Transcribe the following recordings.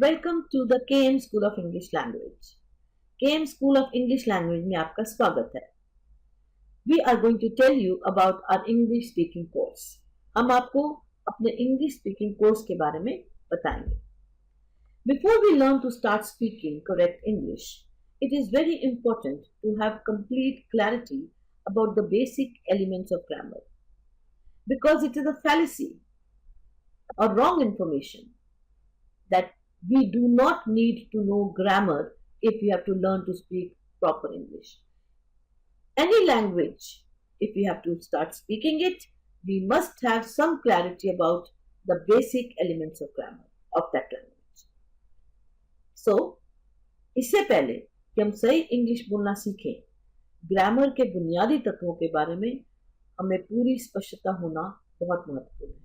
Welcome to the KM school of English language. KM school of English language में आपका स्वागत है। We are going to tell you about our English speaking course. हम आपको अपने English speaking course के बारे में बताएंगे। Before we learn to start speaking correct English, it is very important to have complete clarity about the basic elements of grammar because it is a fallacy or wrong information that we do not need to know grammar if we have to learn to speak proper English. Any language, if we have to start speaking it, we must have some clarity about the basic elements of grammar of that language. So, इससे पहले कि हम सही English बोलना सीखें, grammar के बुनियादी तत्वों के बारे में हमें पूरी स्पष्टता होना बहुत महत्वपूर्ण है,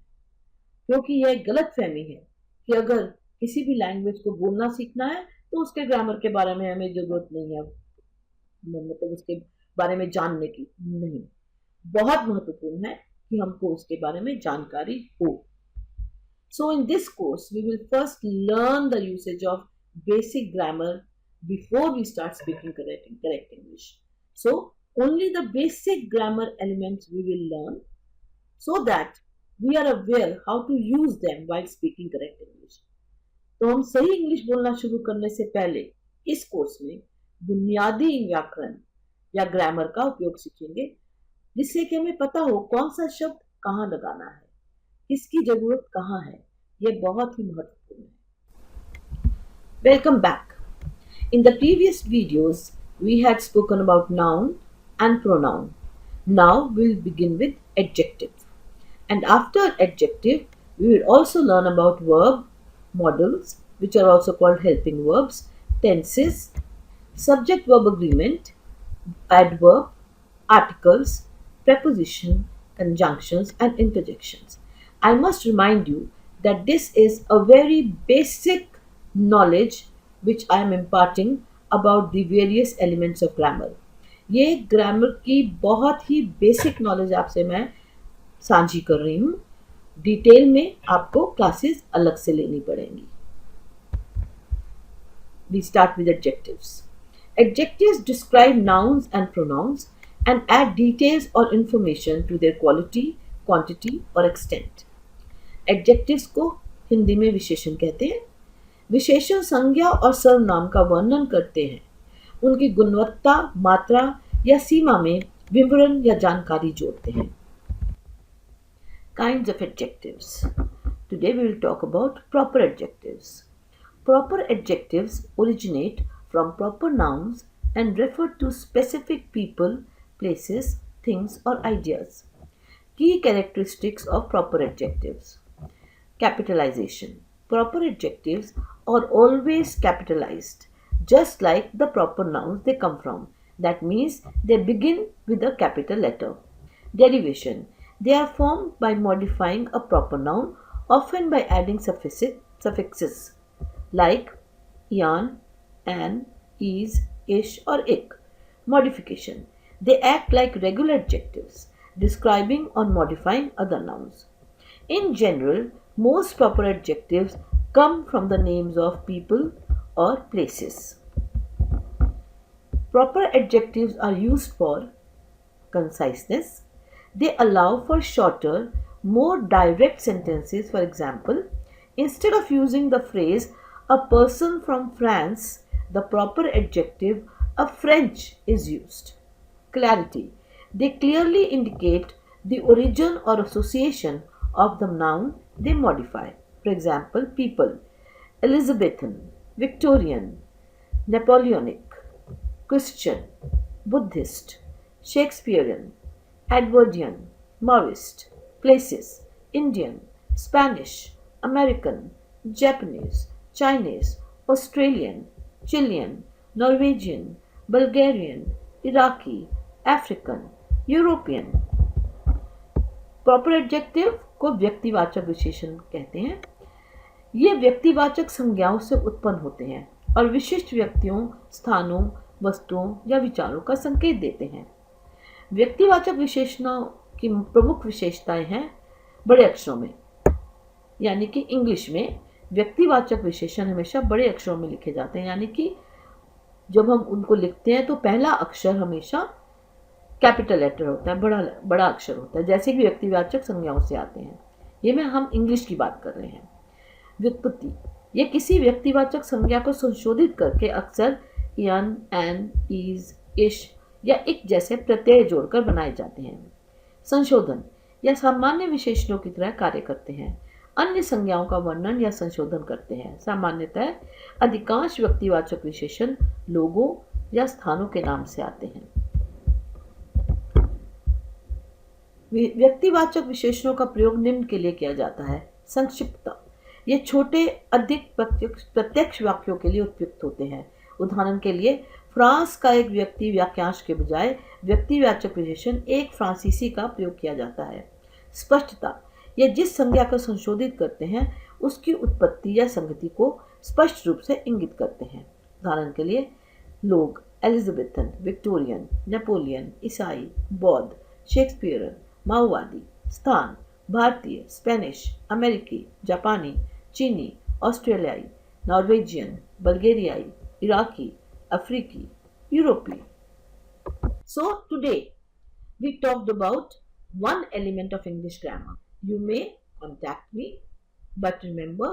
क्योंकि यह गलत फहमी है कि अगर किसी भी लैंग्वेज को बोलना सीखना है तो उसके ग्रामर के बारे में हमें जरूरत नहीं है, मतलब उसके बारे में जानने की नहीं। बहुत महत्वपूर्ण है कि हमको उसके बारे में जानकारी हो। So in this course we will first learn the usage of basic grammar before we start speaking correct English. So only the basic grammar elements we will learn so that we are aware how to use them while speaking correct English. तो हम सही English बोलना शुरू करने से पहले इस course में बुनियादी व्याकरण या ग्रामर का उपयोग सीखेंगे, जिससे कि हमें पता हो कौन सा शब्द कहाँ लगाना है, किसकी जरूरत कहाँ है। यह बहुत ही महत्वपूर्ण है। Welcome back. In the previous videos we had spoken about noun and pronoun. Now we'll begin with adjective. And after adjective, we will also learn about verb, modals, which are also called helping verbs, tenses, subject verb agreement, adverb, articles, preposition, conjunctions, and interjections. I must remind you that this is a very basic knowledge which I am imparting about the various elements of grammar. ये grammar की बहुत ही basic knowledge आपसे मैं साझी कर रही हूँ। Detail में आपको क्लासेस अलग से लेनी पड़ेंगी। We start with adjectives. Adjectives describe nouns and pronouns and add details or information to their quality, quantity or extent. Adjectives को हिंदी में विशेषण कहते हैं। विशेषण संज्ञा और सर्वनाम का वर्णन करते हैं, उनकी गुणवत्ता, मात्रा या सीमा में विवरण या जानकारी जोड़ते हैं। Kinds of adjectives. Today we will talk about proper adjectives. Proper adjectives originate from proper nouns and refer to specific people, places, things or ideas. Key characteristics of proper adjectives. Capitalization. Proper adjectives are always capitalized, just like the proper nouns they come from. That means they begin with a capital letter. Derivation. They are formed by modifying a proper noun, often by adding suffixes like yan, an, is, ish or ik. Modification. They act like regular adjectives, describing or modifying other nouns. In general, most proper adjectives come from the names of people or places. Proper adjectives are used for conciseness. They allow for shorter, more direct sentences. For example, instead of using the phrase a person from France, the proper adjective a French is used. Clarity. They clearly indicate the origin or association of the noun they modify. For example, people, Elizabethan, Victorian, Napoleonic, Christian, Buddhist, Shakespearean, Edwardian, Maoist, places, Indian, Spanish, American, Japanese, Chinese, Australian, Chilean, Norwegian, Bulgarian, Iraqi, African, European. Proper adjective को व्यक्तिवाचक विशेषण कहते हैं। ये व्यक्तिवाचक संज्ञाओं से उत्पन्न होते हैं और विशिष्ट व्यक्तियों, स्थानों, वस्तुओं या विचारों का संकेत देते हैं। व्यक्तिवाचक विशेषणों की प्रमुख विशेषताएं हैं बड़े अक्षरों में, यानी कि इंग्लिश में व्यक्तिवाचक विशेषण हमेशा बड़े अक्षरों में लिखे जाते हैं, यानी कि जब हम उनको लिखते हैं तो पहला अक्षर हमेशा कैपिटल लेटर होता है, बड़ा बड़ा अक्षर होता है, जैसे कि व्यक्तिवाचक संज्ञाओं से आते हैं। ये में हम इंग्लिश की बात कर रहे हैं। व्युत्पत्ति, ये किसी व्यक्तिवाचक संज्ञा को संशोधित करके अक्सर यन, एन, इज, इश या इक जैसे प्रत्यय जोड़कर बनाए जाते हैं। संशोधन, यह सामान्य विशेषणों की तरह कार्य करते हैं, अन्य संज्ञाओं का वर्णन या संशोधन करते हैं। सामान्यतः अधिकांश व्यक्तिवाचक विशेषण लोगों या स्थानों के नाम से आते हैं। व्यक्तिवाचक विशेषणों का प्रयोग निम्न के लिए किया जाता है। संक्षिप्तता, ये छोटे अधिक प्रत्यक्ष वाक्यों के लिए उपयुक्त होते हैं। उदाहरण के लिए, फ्रांस का एक व्यक्ति वाक्यांश के बजाय व्यक्तिवाचक विशेषण एक फ्रांसीसी का प्रयोग किया जाता है। स्पष्टता, ये जिस संज्ञा को संशोधित करते हैं उसकी उत्पत्ति या संगति को स्पष्ट रूप से इंगित करते हैं। उदाहरण के लिए, लोग, एलिजाबेथन, विक्टोरियन, नेपोलियन, ईसाई, बौद्ध, शेक्सपियरन, माओवादी। स्थान, भारतीय, स्पेनिश, अमेरिकी, जापानी, चीनी, ऑस्ट्रेलियाई, नॉर्वेजियन, बल्गेरियाई, इराकी, अफ्रीकी, यूरोपीय। So today we talked about one element of English grammar. You may contact me, but remember,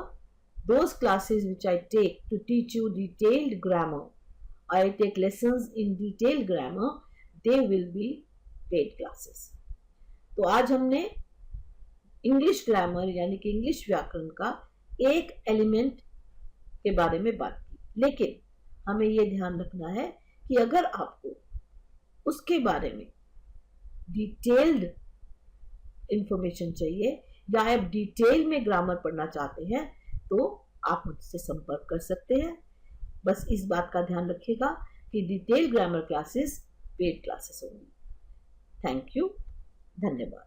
those classes which I take to teach you detailed grammar, I take lessons in detailed grammar, they will be paid classes. तो आज हमने English grammar यानी कि English व्याकरण का एक element के बारे में बात की, लेकिन हमें यह ध्यान रखना है कि अगर आपको उसके बारे में डिटेल्ड इंफॉर्मेशन चाहिए या आप डिटेल में ग्रामर पढ़ना चाहते हैं तो आप मुझसे संपर्क कर सकते हैं। बस इस बात का ध्यान रखिएगा कि detail grammar classes paid classes होंगी। थैंक यू, धन्यवाद।